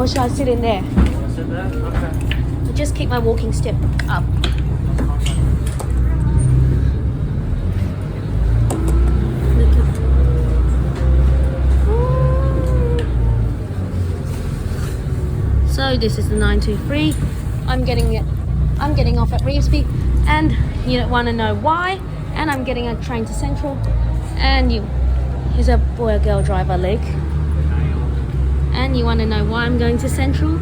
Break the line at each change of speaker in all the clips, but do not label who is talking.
Or should I sit in there?
Sit there? Okay.
I'll just keep my walking step up. So this is the 923. I'm getting off at Revesby, and you don't want to know why. And I'm getting a train to Central, and here's a boy or girl driver leg. And you want to know why I'm going to Central?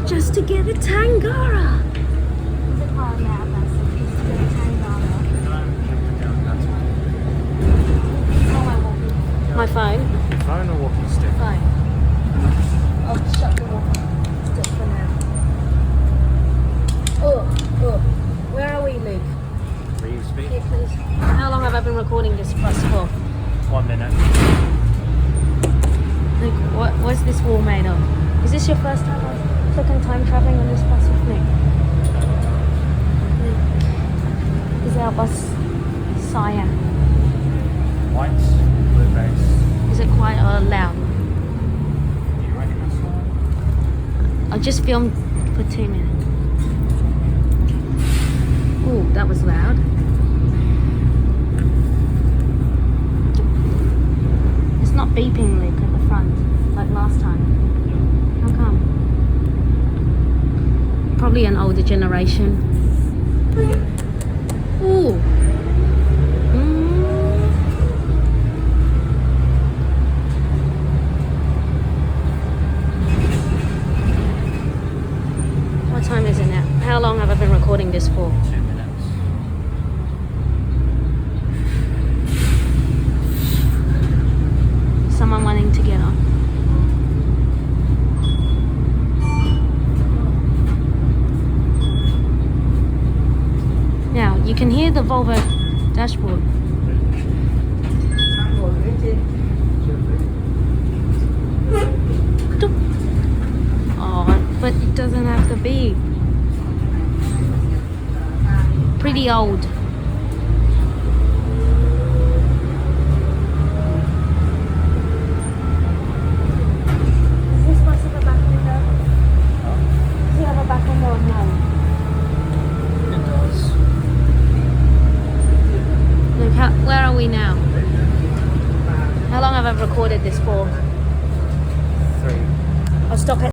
Just to get a Tangara. My phone?
Phone or walking stick?
Phone. I'll shut the walking stick for now. Oh, where are we, Luke?
Revesby.
Here, please. How long have I been recording this bus for?
1 minute.
Luke, what's this wall made of? Is this your first time or second time travelling on this bus with me? Luke, is our bus cyan?
White, blue base.
Is it quite loud?
You ready this one?
I'll just film for 2 minutes. Ooh, that was loud. It's not beeping, Luke, at the front, like last time. How come? Probably an older generation. Ooh. What time is it now? How long have I been recording this for?
2 minutes.
Someone wanting to get on. Now, you can hear the Volvo dashboard. Oh, but it doesn't have to be. Pretty old. Does this bus have a back window? Does it have a back window or no?
It does.
Look, where are we now? How long have I recorded this for?
3.
I'll stop it.